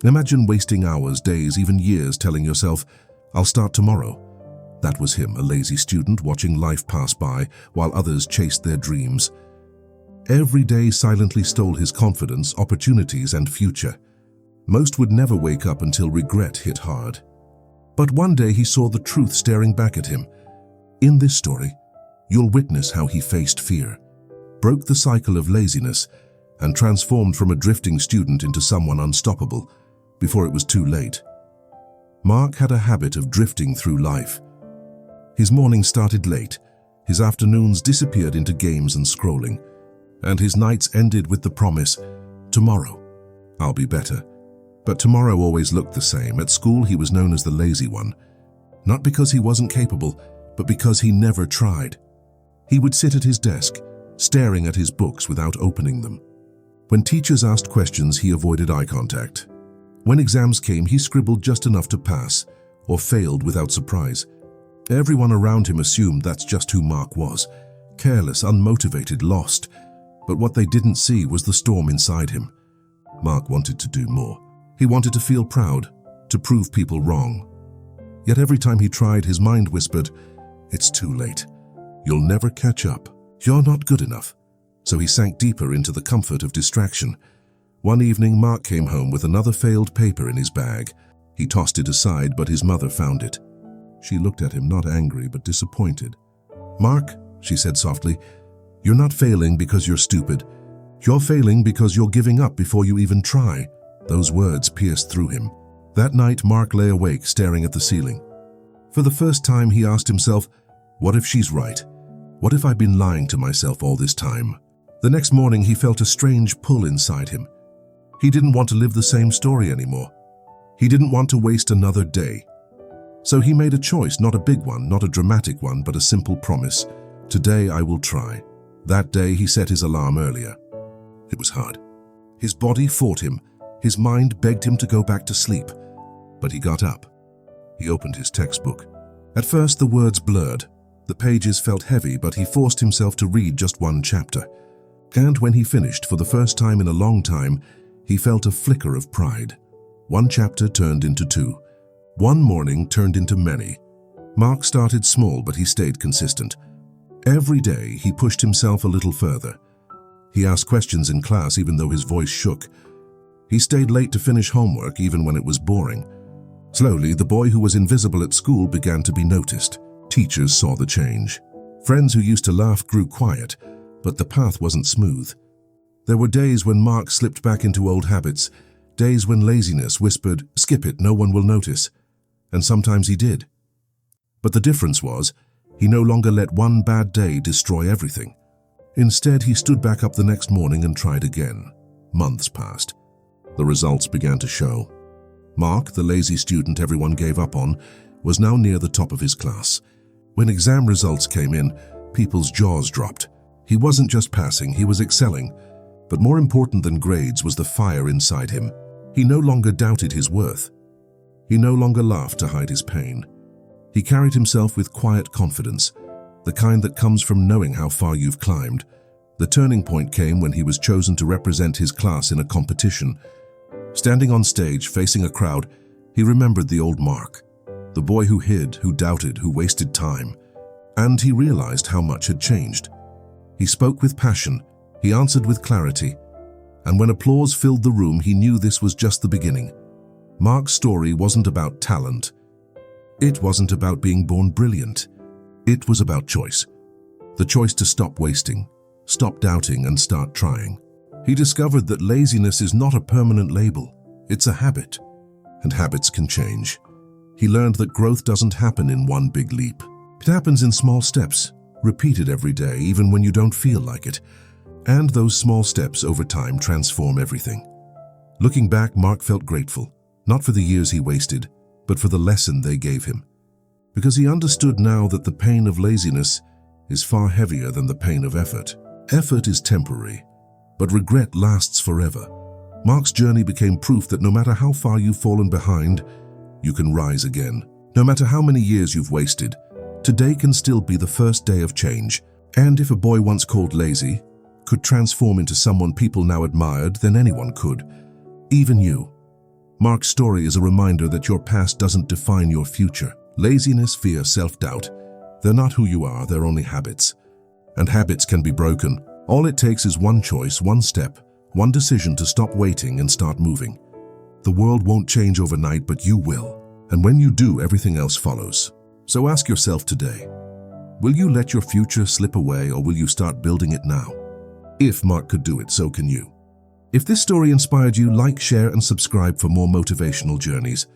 Imagine wasting hours, days, even years telling yourself, "I'll start tomorrow." That was him, a lazy student watching life pass by while others chased their dreams. Every day silently stole his confidence, opportunities, and future. Most would never wake up until regret hit hard. But one day he saw the truth staring back at him. In this story, you'll witness how he faced fear, broke the cycle of laziness, and transformed from a drifting student into someone unstoppable before it was too late. Mark had a habit of drifting through life. His mornings started late, his afternoons disappeared into games and scrolling, and his nights ended with the promise, "Tomorrow, I'll be better." But tomorrow always looked the same. At school, he was known as the lazy one, not because he wasn't capable, but because he never tried. He would sit at his desk, staring at his books without opening them. When teachers asked questions, he avoided eye contact. When exams came, he scribbled just enough to pass, or failed without surprise. Everyone around him assumed that's just who Mark was, careless, unmotivated, lost. But what they didn't see was the storm inside him. Mark wanted to do more. He wanted to feel proud, to prove people wrong. Yet every time he tried, his mind whispered, "It's too late. You'll never catch up. You're not good enough." So he sank deeper into the comfort of distraction. One evening, Mark came home with another failed paper in his bag. He tossed it aside, but his mother found it. She looked at him, not angry, but disappointed. "Mark," she said softly, "you're not failing because you're stupid. You're failing because you're giving up before you even try." Those words pierced through him. That night, Mark lay awake, staring at the ceiling. For the first time, he asked himself, "What if she's right? What if I've been lying to myself all this time?" The next morning, he felt a strange pull inside him. He didn't want to live the same story anymore. He didn't want to waste another day. So he made a choice, not a big one, not a dramatic one, but a simple promise. "Today I will try." That day, he set his alarm earlier. It was hard. His body fought him. His mind begged him to go back to sleep. But he got up. He opened his textbook. At first, the words blurred. The pages felt heavy, but he forced himself to read just one chapter. And when he finished, for the first time in a long time, he felt a flicker of pride. One chapter turned into two. One morning turned into many. Mark started small, but he stayed consistent. Every day, he pushed himself a little further. He asked questions in class, even though his voice shook. He stayed late to finish homework, even when it was boring. Slowly, the boy who was invisible at school began to be noticed. Teachers saw the change. Friends who used to laugh grew quiet, but the path wasn't smooth. There were days when Mark slipped back into old habits, days when laziness whispered, "Skip it, no one will notice." And sometimes he did. But the difference was, he no longer let one bad day destroy everything. Instead, he stood back up the next morning and tried again. Months passed. The results began to show. Mark, the lazy student everyone gave up on, was now near the top of his class. When exam results came in, people's jaws dropped. He wasn't just passing, he was excelling. But more important than grades was the fire inside him. He no longer doubted his worth. He no longer laughed to hide his pain. He carried himself with quiet confidence, the kind that comes from knowing how far you've climbed. The turning point came when he was chosen to represent his class in a competition. Standing on stage, facing a crowd, he remembered the old Mark, the boy who hid, who doubted, who wasted time. And he realized how much had changed. He spoke with passion, he answered with clarity, and when applause filled the room, he knew this was just the beginning. Mark's story wasn't about talent. It wasn't about being born brilliant. It was about choice. The choice to stop wasting, stop doubting, and start trying. He discovered that laziness is not a permanent label. It's a habit, and habits can change. He learned that growth doesn't happen in one big leap. It happens in small steps, repeated every day, even when you don't feel like it. And those small steps over time transform everything. Looking back, Mark felt grateful, not for the years he wasted, but for the lesson they gave him. Because he understood now that the pain of laziness is far heavier than the pain of effort. Effort is temporary, but regret lasts forever. Mark's journey became proof that no matter how far you've fallen behind, you can rise again. No matter how many years you've wasted, today can still be the first day of change. And if a boy once called lazy could transform into someone people now admired, then anyone could. Even you. Mark's story is a reminder that your past doesn't define your future. Laziness, fear, self-doubt, they're not who you are, they're only habits. And habits can be broken. All it takes is one choice, one step, one decision to stop waiting and start moving. The world won't change overnight, but you will. And when you do, everything else follows. So ask yourself today, will you let your future slip away, or will you start building it now? If Mark could do it, so can you. If this story inspired you, like, share, and subscribe for more motivational journeys.